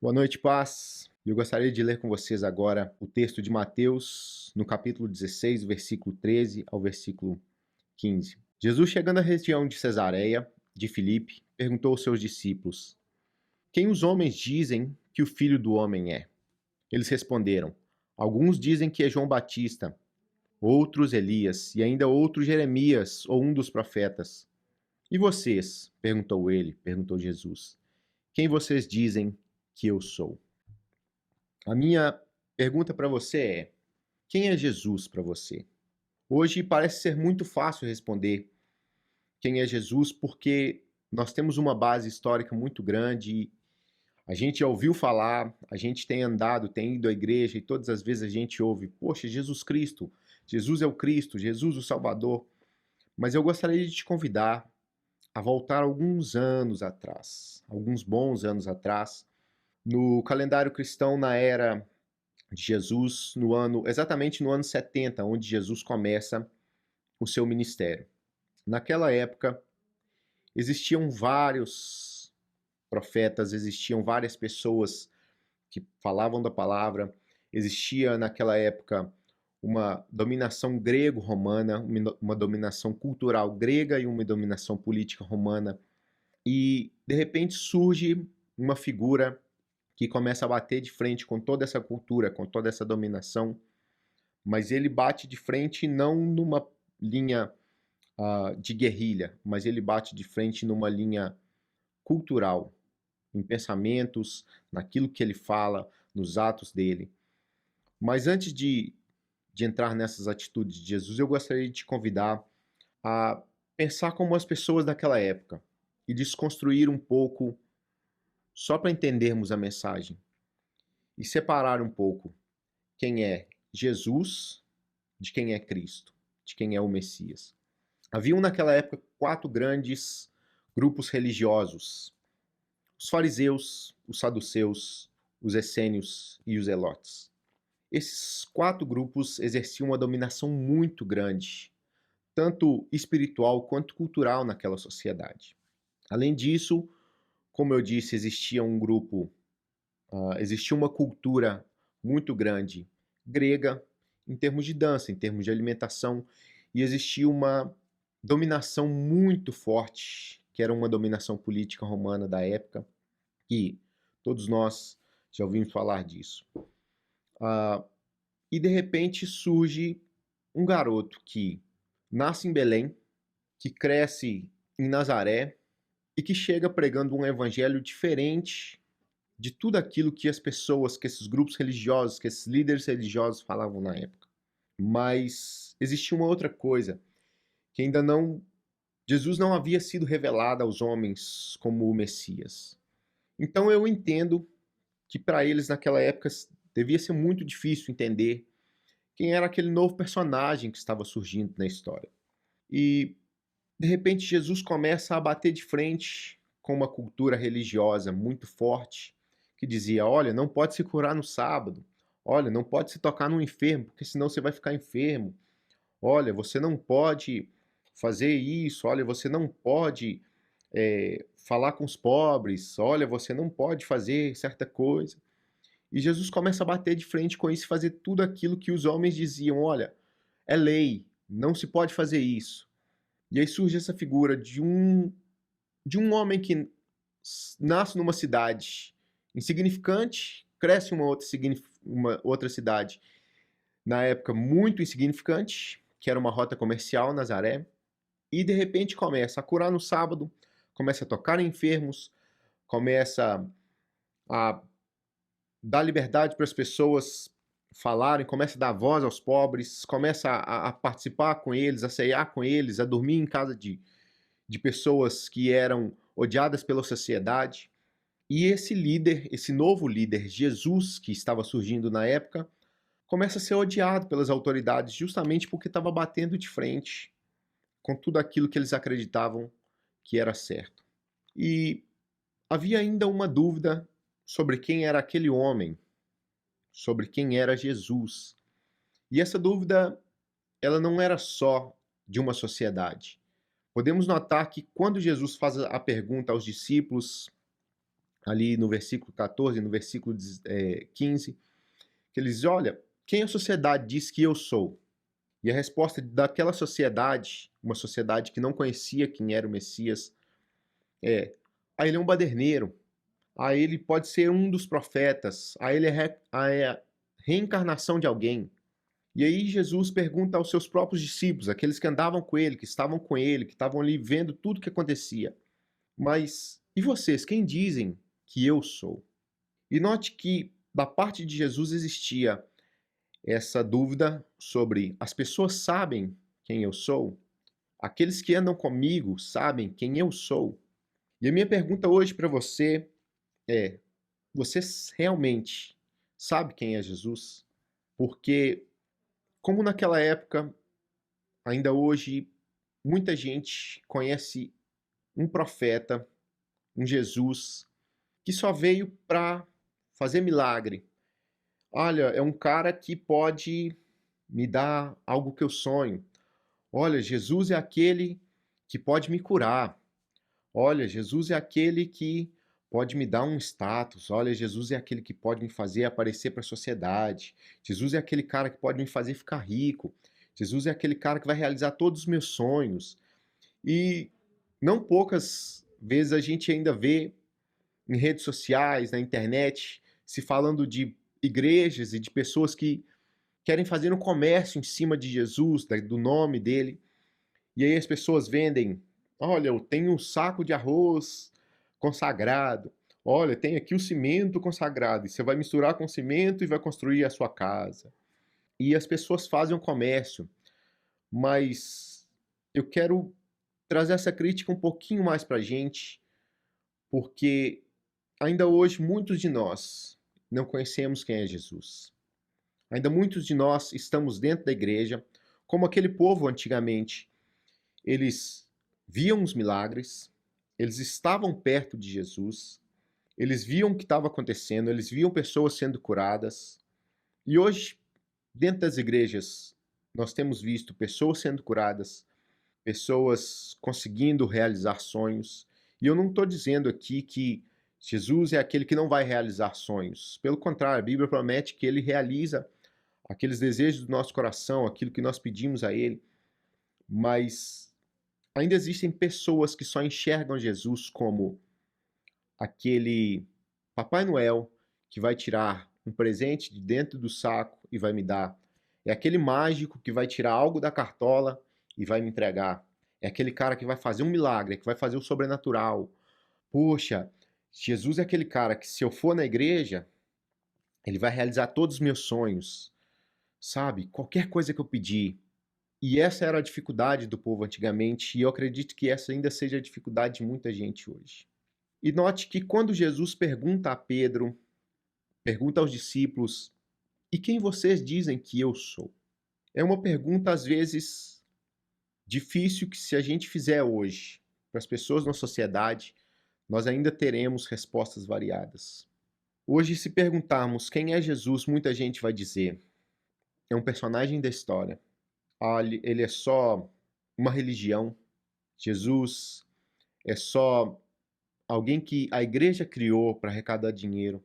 Boa noite, paz. Eu gostaria de ler com vocês agora o texto de Mateus, no capítulo 16, versículo 13 ao versículo 15. Jesus, chegando à região de Cesareia, de Filipe, perguntou aos seus discípulos: Quem os homens dizem que o Filho do Homem é? Eles responderam: Alguns dizem que é João Batista, outros Elias, e ainda outros Jeremias ou um dos profetas. E vocês? Perguntou Jesus. Quem vocês dizem que eu sou? A minha pergunta para você é: quem é Jesus para você? Hoje parece ser muito fácil responder quem é Jesus, porque nós temos uma base histórica muito grande e a gente já ouviu falar, a gente tem andado, tem ido à igreja e todas as vezes a gente ouve: poxa, Jesus Cristo, Jesus é o Cristo, Jesus o Salvador. Mas eu gostaria de te convidar a voltar alguns anos atrás, alguns bons anos atrás, no calendário cristão, na era de Jesus, exatamente no ano 70, onde Jesus começa o seu ministério. Naquela época, existiam vários profetas, existiam várias pessoas que falavam da palavra, existia naquela época uma dominação grego-romana, uma dominação cultural grega e uma dominação política romana, e de repente surge uma figura que começa a bater de frente com toda essa cultura, com toda essa dominação, mas ele bate de frente não numa linha de guerrilha, mas ele bate de frente numa linha cultural, em pensamentos, naquilo que ele fala, nos atos dele. Mas antes de entrar nessas atitudes de Jesus, eu gostaria de te convidar a pensar como as pessoas daquela época e desconstruir um pouco, só para entendermos a mensagem, e separar um pouco quem é Jesus de quem é Cristo, de quem é o Messias. Haviam naquela época quatro grandes grupos religiosos: os fariseus, os saduceus, os essênios e os zelotes. Esses quatro grupos exerciam uma dominação muito grande, tanto espiritual quanto cultural naquela sociedade. Além disso, como eu disse, existia uma cultura muito grande grega em termos de dança, em termos de alimentação, e existia uma dominação muito forte, que era uma dominação política romana da época, e todos nós já ouvimos falar disso. Ah, e de repente surge um garoto que nasce em Belém, que cresce em Nazaré e que chega pregando um evangelho diferente de tudo aquilo que as pessoas, que esses grupos religiosos, que esses líderes religiosos falavam na época. Mas existia uma outra coisa que ainda não, Jesus não havia sido revelado aos homens como o Messias. Então eu entendo que para eles naquela época devia ser muito difícil entender quem era aquele novo personagem que estava surgindo na história. E de repente Jesus começa a bater de frente com uma cultura religiosa muito forte que dizia: olha, não pode se curar no sábado. Olha, não pode se tocar no enfermo, porque senão você vai ficar enfermo. Olha, você não pode fazer isso. Olha, você não pode falar com os pobres. Olha, você não pode fazer certa coisa. E Jesus começa a bater de frente com isso e fazer tudo aquilo que os homens diziam: olha, é lei, não se pode fazer isso. E aí surge essa figura de um homem que nasce numa cidade insignificante, cresce em uma outra cidade, na época muito insignificante, que era uma rota comercial, Nazaré, e de repente começa a curar no sábado, começa a tocar em enfermos, começa a dar liberdade para as pessoas falarem, começa a dar voz aos pobres, começa a participar com eles, a ceiar com eles, a dormir em casa de pessoas que eram odiadas pela sociedade. E esse líder, esse novo líder, Jesus, que estava surgindo na época, começa a ser odiado pelas autoridades justamente porque estava batendo de frente com tudo aquilo que eles acreditavam que era certo. E havia ainda uma dúvida sobre quem era aquele homem, sobre quem era Jesus. E essa dúvida, ela não era só de uma sociedade. Podemos notar que quando Jesus faz a pergunta aos discípulos, ali no versículo 14, no versículo 15, que eles dizem, olha, quem a sociedade diz que eu sou? E a resposta daquela sociedade, uma sociedade que não conhecia quem era o Messias, é: ele é um baderneiro, ele pode ser um dos profetas, ele é a reencarnação de alguém. E aí Jesus pergunta aos seus próprios discípulos, aqueles que andavam com ele, que estavam com ele, que estavam ali vendo tudo o que acontecia. Mas e vocês, quem dizem que eu sou? E note que da parte de Jesus existia essa dúvida sobre as pessoas sabem quem eu sou? Aqueles que andam comigo sabem quem eu sou? E a minha pergunta hoje para você é: você realmente sabe quem é Jesus? Porque, como naquela época, ainda hoje, muita gente conhece um profeta, um Jesus, que só veio para fazer milagre. Olha, é um cara que pode me dar algo que eu sonho. Olha, Jesus é aquele que pode me curar. Olha, Jesus é aquele que pode me dar um status. Olha, Jesus é aquele que pode me fazer aparecer para a sociedade. Jesus é aquele cara que pode me fazer ficar rico. Jesus é aquele cara que vai realizar todos os meus sonhos. E não poucas vezes a gente ainda vê em redes sociais, na internet, se falando de igrejas e de pessoas que querem fazer um comércio em cima de Jesus, do nome dele. E aí as pessoas vendem, olha, eu tenho um saco de arroz consagrado. Olha, tem aqui o cimento consagrado. E você vai misturar com cimento e vai construir a sua casa. E as pessoas fazem um comércio. Mas eu quero trazer essa crítica um pouquinho mais para a gente, porque ainda hoje muitos de nós não conhecemos quem é Jesus. Ainda muitos de nós estamos dentro da igreja, como aquele povo antigamente. Eles viam os milagres, eles estavam perto de Jesus, eles viam o que estava acontecendo, eles viam pessoas sendo curadas. E hoje, dentro das igrejas, nós temos visto pessoas sendo curadas, pessoas conseguindo realizar sonhos. E eu não estou dizendo aqui que Jesus é aquele que não vai realizar sonhos. Pelo contrário, a Bíblia promete que ele realiza aqueles desejos do nosso coração, aquilo que nós pedimos a ele. Mas ainda existem pessoas que só enxergam Jesus como aquele Papai Noel que vai tirar um presente de dentro do saco e vai me dar. É aquele mágico que vai tirar algo da cartola e vai me entregar. É aquele cara que vai fazer um milagre, que vai fazer o sobrenatural. Poxa, Jesus é aquele cara que, se eu for na igreja, ele vai realizar todos os meus sonhos. Sabe? Qualquer coisa que eu pedir. E essa era a dificuldade do povo antigamente, e eu acredito que essa ainda seja a dificuldade de muita gente hoje. E note que quando Jesus pergunta a Pedro, pergunta aos discípulos: e quem vocês dizem que eu sou? É uma pergunta, às vezes, difícil que, se a gente fizer hoje para as pessoas na sociedade, nós ainda teremos respostas variadas. Hoje, se perguntarmos quem é Jesus, muita gente vai dizer: é um personagem da história. Ele é só uma religião. Jesus é só alguém que a igreja criou para arrecadar dinheiro.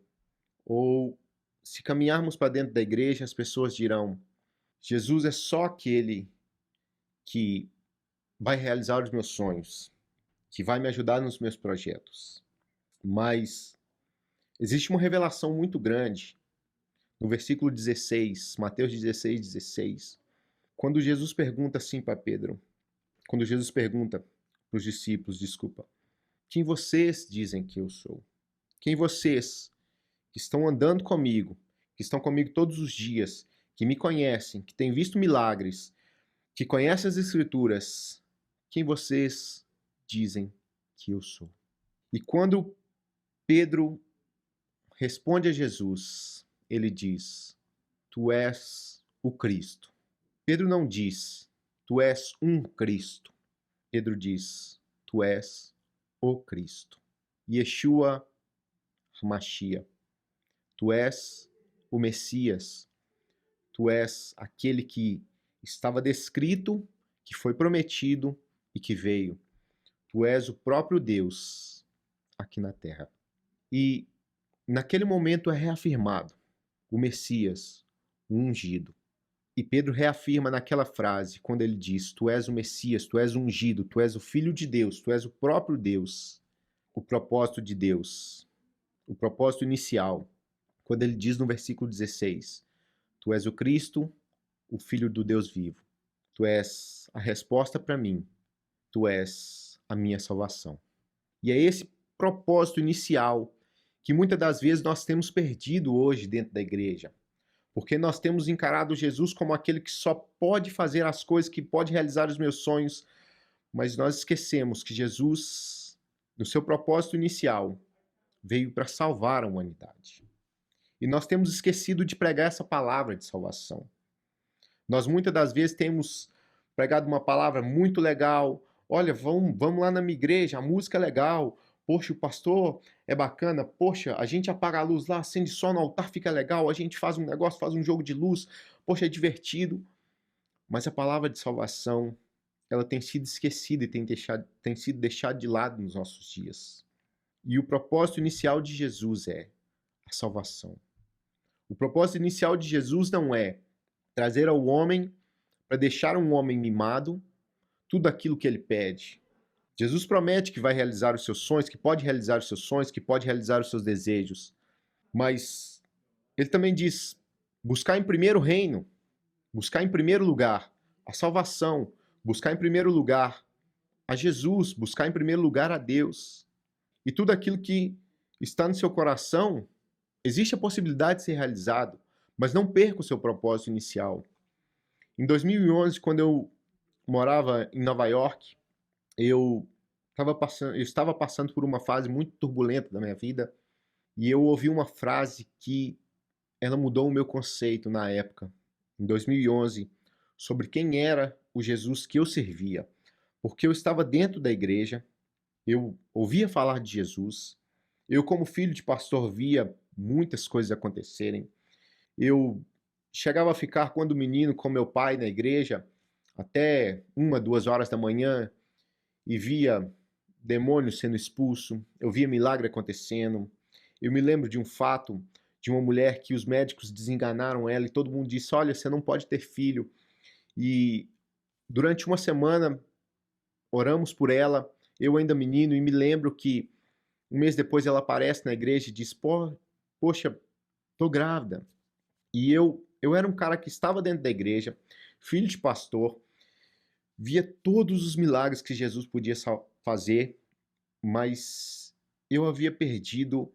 Ou, se caminharmos para dentro da igreja, as pessoas dirão: Jesus é só aquele que vai realizar os meus sonhos, que vai me ajudar nos meus projetos. Mas existe uma revelação muito grande no versículo 16, Mateus 16, 16, quando Jesus pergunta assim para Pedro, quando Jesus pergunta para os discípulos, desculpa, quem vocês dizem que eu sou? Quem vocês que estão andando comigo, que estão comigo todos os dias, que me conhecem, que têm visto milagres, que conhecem as Escrituras, quem vocês dizem que eu sou? E quando Pedro responde a Jesus, ele diz: Tu és o Cristo. Pedro não diz: Tu és um Cristo. Pedro diz: Tu és o Cristo. Yeshua HaMashiach. Tu és o Messias. Tu és aquele que estava descrito, que foi prometido e que veio. Tu és o próprio Deus aqui na terra. E naquele momento é reafirmado o Messias, o ungido. E Pedro reafirma naquela frase, quando ele diz: Tu és o Messias, tu és o ungido, tu és o Filho de Deus, tu és o próprio Deus, o propósito de Deus, o propósito inicial. Quando ele diz no versículo 16: Tu és o Cristo, o Filho do Deus vivo. Tu és a resposta para mim. Tu és a minha salvação. E é esse propósito inicial que muitas das vezes nós temos perdido hoje dentro da igreja. Porque nós temos encarado Jesus como aquele que só pode fazer as coisas, que pode realizar os meus sonhos, mas nós esquecemos que Jesus, no seu propósito inicial, veio para salvar a humanidade. E nós temos esquecido de pregar essa palavra de salvação. Nós muitas das vezes temos pregado uma palavra muito legal. Olha, vamos lá na minha igreja, a música é legal. Poxa, o pastor é bacana. Poxa, a gente apaga a luz lá, acende só no altar, fica legal. A gente faz um negócio, faz um jogo de luz. Poxa, é divertido. Mas a palavra de salvação, ela tem sido esquecida e tem sido deixada de lado nos nossos dias. E o propósito inicial de Jesus é a salvação. O propósito inicial de Jesus não é trazer ao homem para deixar um homem mimado tudo aquilo que ele pede. Jesus promete que vai realizar os seus sonhos, que pode realizar os seus sonhos, que pode realizar os seus desejos. Mas ele também diz: buscar em primeiro reino, buscar em primeiro lugar a salvação, buscar em primeiro lugar a Jesus, buscar em primeiro lugar a Deus. E tudo aquilo que está no seu coração, existe a possibilidade de ser realizado, mas não perca o seu propósito inicial. Em 2011, quando eu morava em Nova York, eu estava passando por uma fase muito turbulenta da minha vida e eu ouvi uma frase que ela mudou o meu conceito na época, em 2011, sobre quem era o Jesus que eu servia. Porque eu estava dentro da igreja, eu ouvia falar de Jesus, eu como filho de pastor via muitas coisas acontecerem, eu chegava a ficar quando menino com meu pai na igreja até 1, 2 horas da manhã e via demônio sendo expulso, eu via milagre acontecendo. Eu me lembro de um fato de uma mulher que os médicos desenganaram ela e todo mundo disse: olha, você não pode ter filho. E durante uma semana oramos por ela, eu ainda menino, e me lembro que um mês depois ela aparece na igreja e diz: poxa, tô grávida. E eu era um cara que estava dentro da igreja, filho de pastor, via todos os milagres que Jesus podia fazer, mas eu havia perdido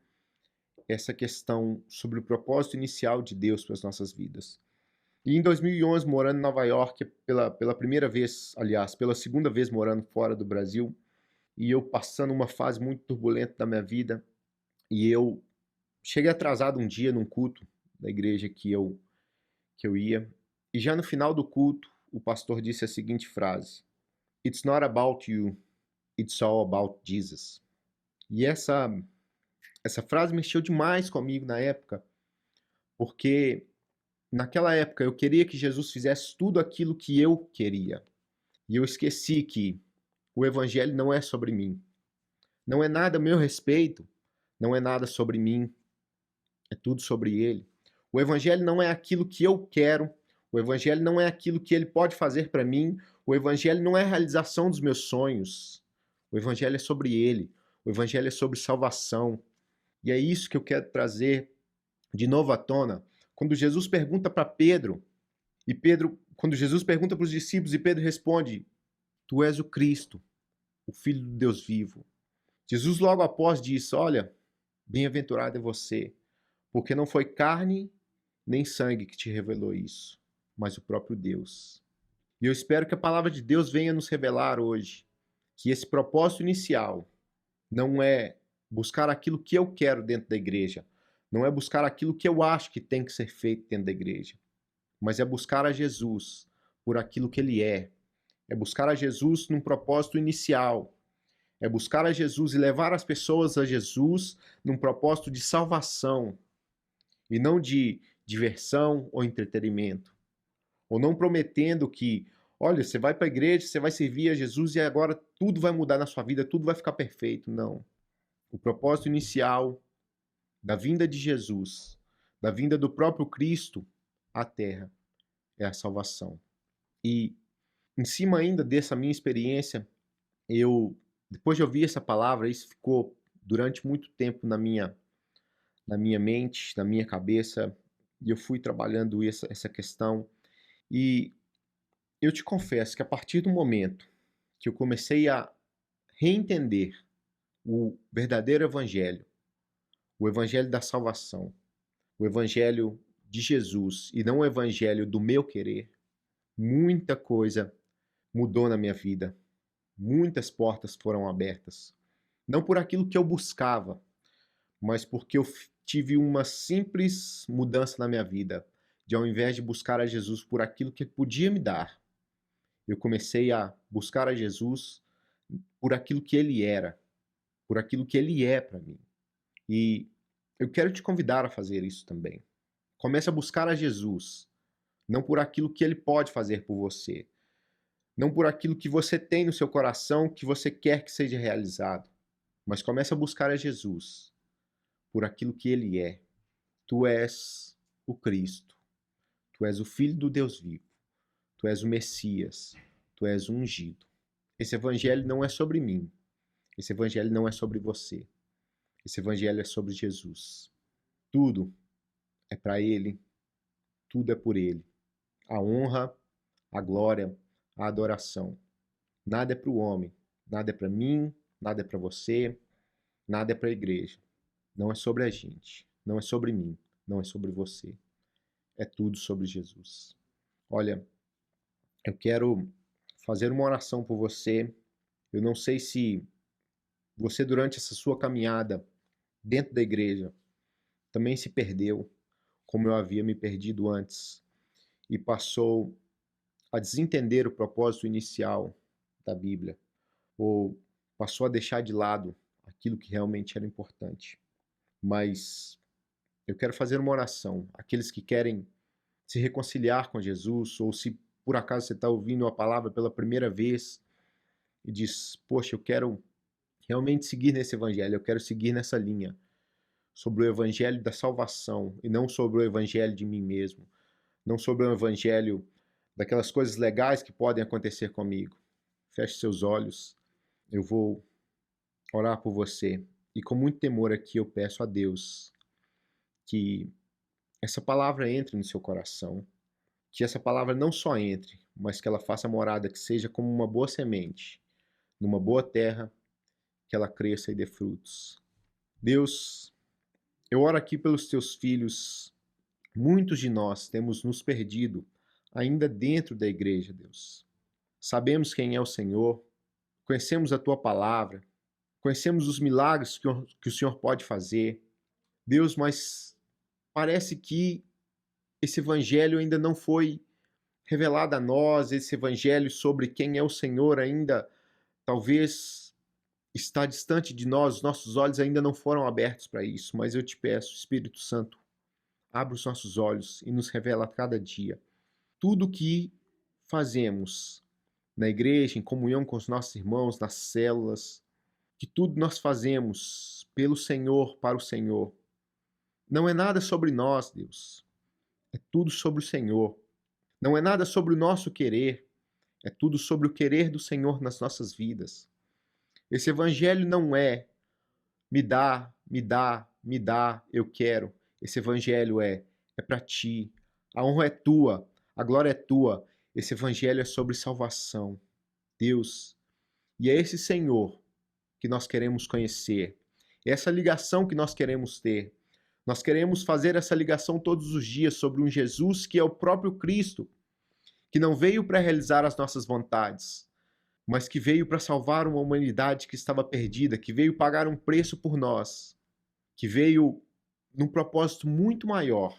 essa questão sobre o propósito inicial de Deus para as nossas vidas. E em 2011, morando em Nova York, pela primeira vez, aliás, pela segunda vez morando fora do Brasil, e eu passando uma fase muito turbulenta da minha vida, e eu cheguei atrasado um dia num culto da igreja que eu ia, e já no final do culto, o pastor disse a seguinte frase: It's not about you, it's all about Jesus. E essa frase mexeu demais comigo na época, porque naquela época eu queria que Jesus fizesse tudo aquilo que eu queria. E eu esqueci que o evangelho não é sobre mim. Não é nada a meu respeito, não é nada sobre mim, é tudo sobre ele. O evangelho não é aquilo que eu quero, o evangelho não é aquilo que ele pode fazer para mim, o evangelho não é a realização dos meus sonhos. O evangelho é sobre ele, o evangelho é sobre salvação. E é isso que eu quero trazer de novo à tona. Quando Jesus pergunta para Pedro, quando Jesus pergunta para os discípulos e Pedro responde: Tu és o Cristo, o Filho do Deus vivo. Jesus logo após diz: olha, bem-aventurado é você, porque não foi carne nem sangue que te revelou isso, mas o próprio Deus. E eu espero que a palavra de Deus venha nos revelar hoje que esse propósito inicial não é buscar aquilo que eu quero dentro da igreja, não é buscar aquilo que eu acho que tem que ser feito dentro da igreja, mas é buscar a Jesus por aquilo que ele é buscar a Jesus num propósito inicial, é buscar a Jesus e levar as pessoas a Jesus num propósito de salvação e não de diversão ou entretenimento, ou não prometendo que, olha, você vai para a igreja, você vai servir a Jesus e agora tudo vai mudar na sua vida, tudo vai ficar perfeito. Não. O propósito inicial da vinda de Jesus, da vinda do próprio Cristo à Terra, é a salvação. E em cima ainda dessa minha experiência, depois de ouvir essa palavra, isso ficou durante muito tempo na minha mente, na minha cabeça, e eu fui trabalhando essa questão. E eu te confesso que a partir do momento que eu comecei a reentender o verdadeiro evangelho, o evangelho da salvação, o evangelho de Jesus e não o evangelho do meu querer, muita coisa mudou na minha vida. Muitas portas foram abertas. Não por aquilo que eu buscava, mas porque eu tive uma simples mudança na minha vida. De ao invés de buscar a Jesus por aquilo que ele podia me dar, eu comecei a buscar a Jesus por aquilo que ele era, por aquilo que ele é para mim. E eu quero te convidar a fazer isso também. Comece a buscar a Jesus, não por aquilo que ele pode fazer por você, não por aquilo que você tem no seu coração que você quer que seja realizado, mas comece a buscar a Jesus por aquilo que ele é. Tu és o Cristo, tu és o Filho do Deus vivo, tu és o Messias, tu és o ungido. Esse evangelho não é sobre mim, esse evangelho não é sobre você, esse evangelho é sobre Jesus. Tudo é para ele, tudo é por ele. A honra, a glória, a adoração. Nada é para o homem, nada é para mim, nada é para você, nada é para a igreja. Não é sobre a gente, não é sobre mim, não é sobre você. É tudo sobre Jesus. Olha, eu quero fazer uma oração por você. Eu não sei se você, durante essa sua caminhada dentro da igreja, também se perdeu, como eu havia me perdido antes, e passou a desentender o propósito inicial da Bíblia, ou passou a deixar de lado aquilo que realmente era importante. Mas eu quero fazer uma oração. Aqueles que querem se reconciliar com Jesus, ou se por acaso você está ouvindo a palavra pela primeira vez e diz, poxa, eu quero realmente seguir nesse evangelho, eu quero seguir nessa linha, sobre o evangelho da salvação, e não sobre o evangelho de mim mesmo, não sobre o evangelho daquelas coisas legais que podem acontecer comigo. Feche seus olhos, eu vou orar por você, e com muito temor aqui eu peço a Deus que essa palavra entre no seu coração, que essa palavra não só entre, mas que ela faça morada, que seja como uma boa semente, numa boa terra, que ela cresça e dê frutos. Deus, eu oro aqui pelos teus filhos. Muitos de nós temos nos perdido ainda dentro da igreja, Deus. Sabemos quem é o Senhor, conhecemos a tua palavra, conhecemos os milagres que o Senhor pode fazer. Deus, mas parece que esse evangelho ainda não foi revelado a nós, esse evangelho sobre quem é o Senhor ainda talvez está distante de nós, os nossos olhos ainda não foram abertos para isso, mas eu te peço, Espírito Santo, abre os nossos olhos e nos revela a cada dia tudo o que fazemos na igreja, em comunhão com os nossos irmãos, nas células, que tudo nós fazemos pelo Senhor, para o Senhor. Não é nada sobre nós, Deus, é tudo sobre o Senhor. Não é nada sobre o nosso querer, é tudo sobre o querer do Senhor nas nossas vidas. Esse evangelho não é me dá, me dá, me dá, eu quero. Esse evangelho é para ti. A honra é tua, a glória é tua. Esse evangelho é sobre salvação. Deus, e é esse Senhor que nós queremos conhecer. É essa ligação que nós queremos ter. Nós queremos fazer essa ligação todos os dias sobre um Jesus que é o próprio Cristo, que não veio para realizar as nossas vontades, mas que veio para salvar uma humanidade que estava perdida, que veio pagar um preço por nós, que veio num propósito muito maior,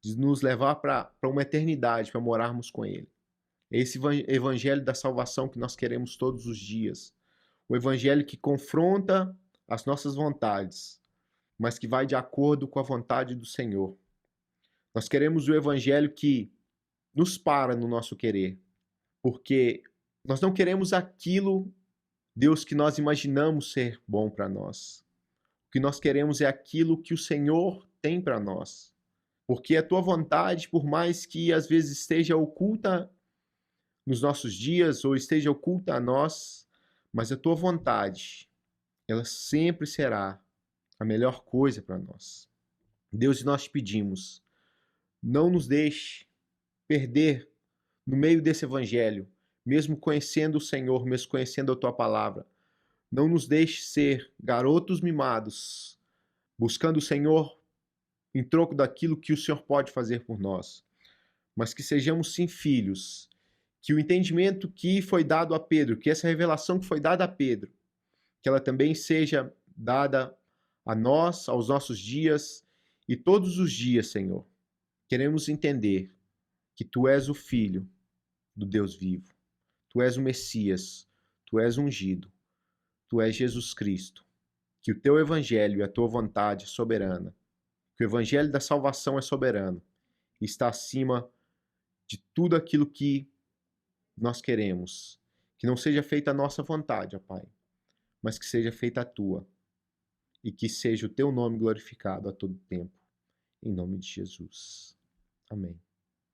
de nos levar para uma eternidade, para morarmos com Ele. É esse evangelho da salvação que nós queremos todos os dias. O evangelho que confronta as nossas vontades, mas que vai de acordo com a vontade do Senhor. Nós queremos o evangelho que nos para no nosso querer, porque nós não queremos aquilo, Deus, que nós imaginamos ser bom para nós. O que nós queremos é aquilo que o Senhor tem para nós. Porque a tua vontade, por mais que às vezes esteja oculta nos nossos dias ou esteja oculta a nós, mas a tua vontade, ela sempre será a melhor coisa para nós. Deus, nós te pedimos, não nos deixe perder no meio desse evangelho, mesmo conhecendo o Senhor, mesmo conhecendo a tua palavra. Não nos deixe ser garotos mimados, buscando o Senhor em troco daquilo que o Senhor pode fazer por nós, mas que sejamos sim filhos, que o entendimento que foi dado a Pedro, que essa revelação que foi dada a Pedro, que ela também seja dada a nós, aos nossos dias e todos os dias, Senhor. Queremos entender que Tu és o Filho do Deus vivo, Tu és o Messias, Tu és ungido, Tu és Jesus Cristo, que o Teu Evangelho e a Tua vontade é soberana, que o Evangelho da salvação é soberano e está acima de tudo aquilo que nós queremos. Que não seja feita a nossa vontade, ó Pai, mas que seja feita a Tua e que seja o Teu nome glorificado a todo tempo. Em nome de Jesus. Amém.